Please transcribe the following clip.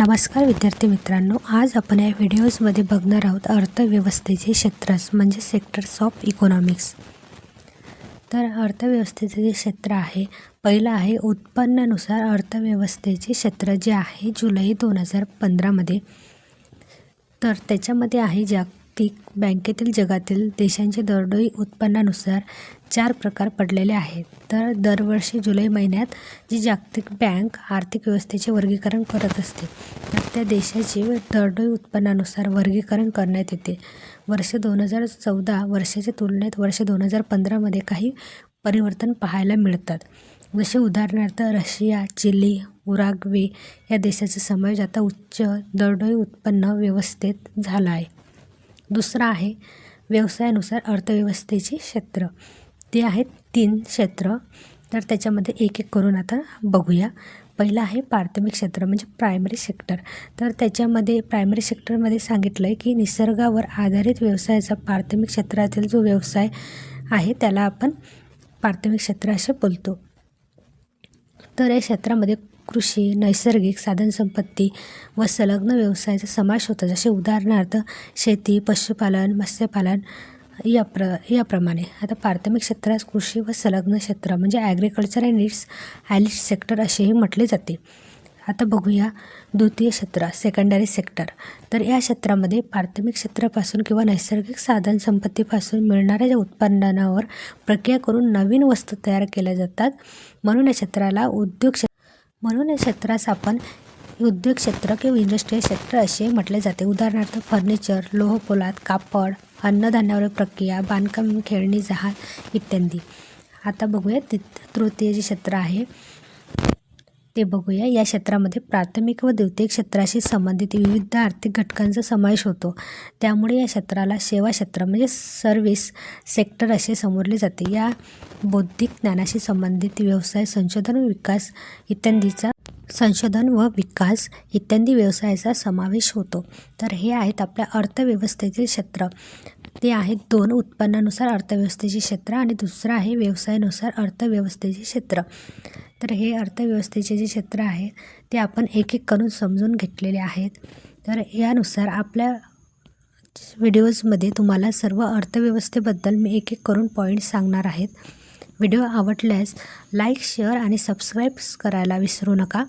नमस्कार विद्यार्थी मित्रांनो, आज आपण या व्हिडिओजमध्ये बघणार आहोत अर्थव्यवस्थेचे क्षेत्र म्हणजे सेक्टर्स ऑफ इकॉनॉमिक्स। तर अर्थव्यवस्थेचे जे क्षेत्र आहे, पहिलं आहे उत्पन्नानुसार अर्थव्यवस्थेचे क्षेत्र जे आहे जुलै 2015 मध्ये। तर त्याच्यामध्ये आहे जागतिक बँकेतील जगातील देशांचे दरडोई उत्पन्नानुसार 4 प्रकार पडलेले आहेत। तर दरवर्षी जुलै महिन्यात जी जागतिक बँक आर्थिक व्यवस्थेचे वर्गीकरण करत असते, तर त्या देशाचे दरडोई उत्पन्नानुसार वर्गीकरण करण्यात येते। वर्ष 2014 वर्षाच्या तुलनेत वर्ष 2015 मध्ये काही परिवर्तन पाहायला मिळतात। जसे उदाहरणार्थ रशिया, चिली, उरुग्वे या देशाचा समावेश आता उच्च दरडोई उत्पन्न व्यवस्थेत झाला आहे। दुसरा आहे व्यवसायानुसार अर्थव्यवस्थेचे क्षेत्र। ते आहेत 3 क्षेत्र, तर त्याच्यामध्ये एक एक करून आता बघूया। पहिला आहे प्राथमिक क्षेत्र म्हणजे प्रायमरी सेक्टर। तर त्याच्यामध्ये प्रायमरी सेक्टरमध्ये सांगितलं आहे की निसर्गावर आधारित व्यवसायाचा प्राथमिक क्षेत्रातील जो व्यवसाय आहे त्याला आपण प्राथमिक क्षेत्र असे बोलतो। तर या क्षेत्रामध्ये कृषी, नैसर्गिक साधनसंपत्ती व संलग्न व्यवसायाचा समावेश होतो। जसे उदाहरणार्थ शेती, पशुपालन, मत्स्यपालन याप्रमाणे। आता प्राथमिक क्षेत्रास कृषी व संलग्न क्षेत्र म्हणजे ॲग्रिकल्चर अँड इट्स ॲलिड सेक्टर असेही म्हटले जाते। आता बघूया द्वितीय क्षेत्र सेकंडरी सेक्टर। तर या क्षेत्रामध्ये प्राथमिक क्षेत्रापासून किंवा नैसर्गिक साधनसंपत्तीपासून मिळणाऱ्या ज्या उत्पादनावर प्रक्रिया करून नवीन वस्तू तयार केल्या जातात, म्हणून या क्षेत्राला म्हणून या क्षेत्रास आपण उद्योग क्षेत्र किंवा इंडस्ट्रियल सेक्टर असे म्हटले जाते। उदाहरणार्थ फर्निचर, लोहपोलाद, कापड, अन्नधान्यावर प्रक्रिया, बांधकाम, खेळणी, जहाज इत्यादी। आता बघूया तृतीय जे क्षेत्र आहे ते बघूया। या क्षेत्रामध्ये प्राथमिक व द्वितीय क्षेत्राशी संबंधित विविध आर्थिक घटकांचा समावेश होतो, त्यामुळे या क्षेत्राला सेवा क्षेत्र म्हणजे सर्व्हिस सेक्टर असे संबोधले जाते। या बौद्धिक ज्ञानाशी संबंधित व्यवसाय, संशोधन व विकास इत्यादी व्यवसायाचा समावेश होतो। तर हे आहेत आपल्या अर्थव्यवस्थेचे क्षेत्र। ते आहेत 2 उत्पन्नानुसार अर्थव्यवस्थेचे क्षेत्र आणि दुसरं आहे व्यवसायानुसार अर्थव्यवस्थेचे क्षेत्र। तर हे अर्थव्यवस्थेचे जे क्षेत्र आहे ते आपण एक एक करून समजून घेतलेले आहेत। तर यानुसार आपल्या व्हिडिओजमध्ये तुम्हाला सर्व अर्थव्यवस्थेबद्दल मी एक एक करून पॉईंट्स सांगणार आहेत। व्हिडिओ आवडल्यास लाईक, शेअर आणि सबस्क्राईब करायला विसरू नका।